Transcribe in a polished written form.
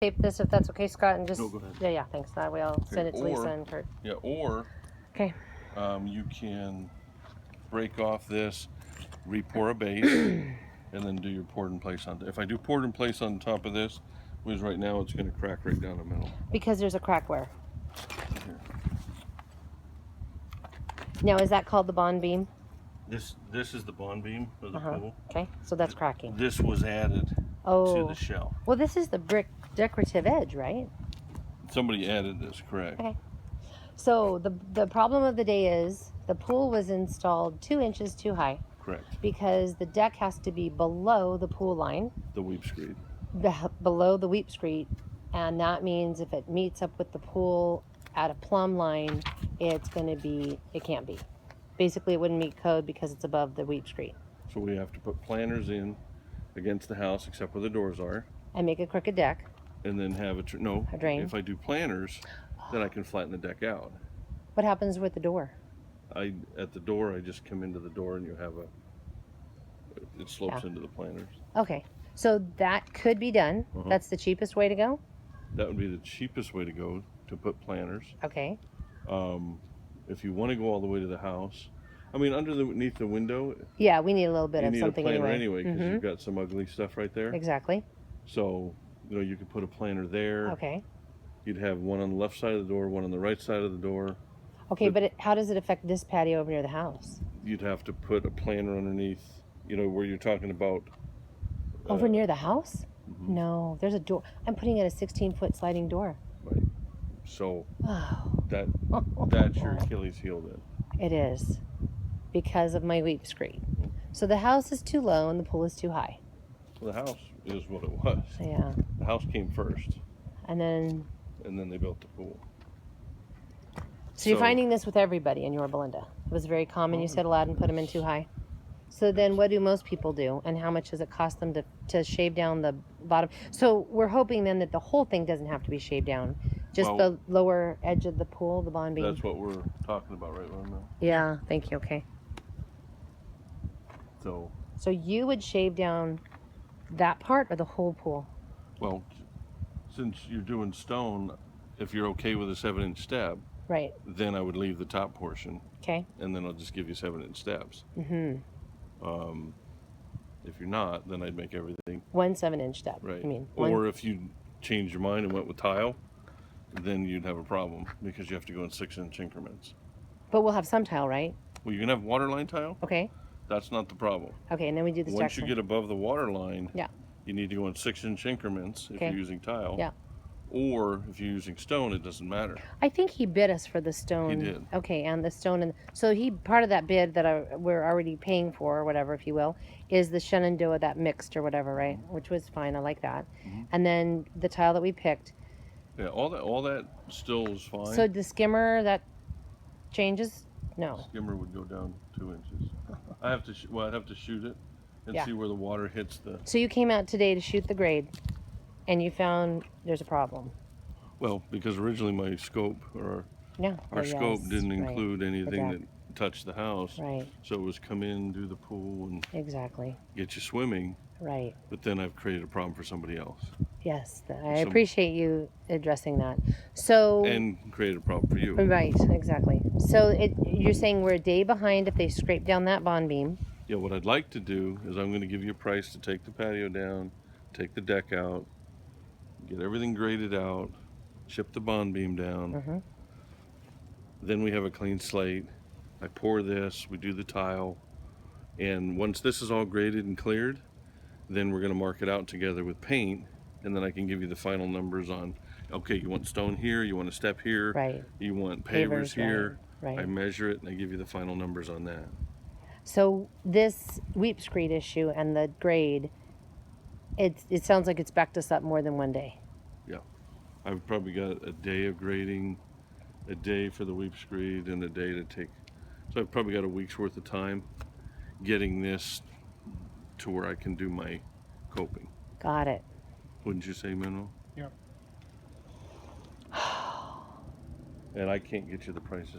tape this if that's okay, Scott, and just No, go ahead. yeah, thanks. That way I'll send it to Lisa and Kurt. Yeah, or Okay. you can break off this, re-pour a base, and then do your poured in place on. If I do poured in place on top of this, because right now it's going to crack right down the middle. Because there's a crack where? Here. Now, is that called the bond beam? This is the bond beam of the pool. Okay, so that's cracking. This was added to the shell. Well, this is the brick decorative edge, right? Somebody added this, correct? Okay. So the problem of the day is the pool was installed 2 inches too high. Correct. Because the deck has to be below the pool line. The weep screed. Below the weep screed, and that means if it meets up with the pool at a plumb line, it's going to be, it can't be. Basically, it wouldn't meet code because it's above the weep screed. So we have to put planters in against the house, except where the doors are. And make a crooked deck. And then have a drain. If I do planters, then I can flatten the deck out. What happens with the door? At the door, I just come into the door and you have it slopes into the planters. Okay, so that could be done. That's the cheapest way to go? That would be the cheapest way to go, to put planters. Okay. If you want to go all the way to the house, I mean, underneath the window. Yeah, we need a little bit of something anyway. You need a planter anyway, because you've got some ugly stuff right there. Exactly. So, you could put a planter there. Okay. You'd have one on the left side of the door, one on the right side of the door. Okay, but how does it affect this patio over near the house? You'd have to put a planter underneath, where you're talking about. Over near the house? No, there's a door. I'm putting in a 16-foot sliding door. Right. So that's your Achilles heel then. It is, because of my weep screed. So the house is too low and the pool is too high. Well, the house is what it was. Yeah. The house came first. And then they built the pool. So you're finding this with everybody in Yorba Linda. It was very common. You said Aladdin put them in too high. So then what do most people do? And how much does it cost them to shave down the bottom? So we're hoping then that the whole thing doesn't have to be shaved down. Just the lower edge of the pool, the bond beam. That's what we're talking about right now. Yeah, thank you. Okay. So you would shave down that part or the whole pool? Well, since you're doing stone, if you're okay with a 7-inch step, right, then I would leave the top portion. Okay. And then I'll just give you 7-inch steps. If you're not, then I'd make everything 1 7-inch step. Right. I mean, or if you changed your mind and went with tile, then you'd have a problem because you have to go in 6-inch increments. But we'll have some tile, right? Well, you can have waterline tile. Okay. That's not the problem. Okay, and then we do the Once you get above the water line, yeah, you need to go in 6-inch increments if you're using tile. Yeah. Or if you're using stone, it doesn't matter. I think he bid us for the stone. He did. Okay, and the stone, and so part of that bid that we're already paying for, or whatever, if you will, is the Shenandoah, that mixed or whatever, right? Which was fine. I like that. And then the tile that we picked. Yeah, all that still is fine. So the skimmer that changes? No. Skimmer would go down 2 inches. I'd have to shoot it and see where the water hits the. So you came out today to shoot the grade, and you found there's a problem. Well, because originally my scope our scope didn't include anything that touched the house. Right. So it was come in, do the pool, and get you swimming. Right. But then I've created a problem for somebody else. Yes, I appreciate you addressing that. So and created a problem for you. Right, exactly. So you're saying we're a day behind if they scrape down that bond beam. Yeah, what I'd like to do is I'm going to give you a price to take the patio down, take the deck out, get everything graded out, chip the bond beam down. Then we have a clean slate. I pour this, we do the tile, and once this is all graded and cleared, then we're going to mark it out together with paint, and then I can give you the final numbers on, okay, you want stone here, you want a step here, right, you want pavers here. Right. I measure it and I give you the final numbers on that. So this weep screed issue and the grade, it sounds like it's backed us up more than 1 day. Yeah, I've probably got a day of grading, a day for the weep screed, and a day to take. So I've probably got a week's worth of time getting this to where I can do my coping. Got it. Wouldn't you say, Manuel? Yeah. And I can't get you the prices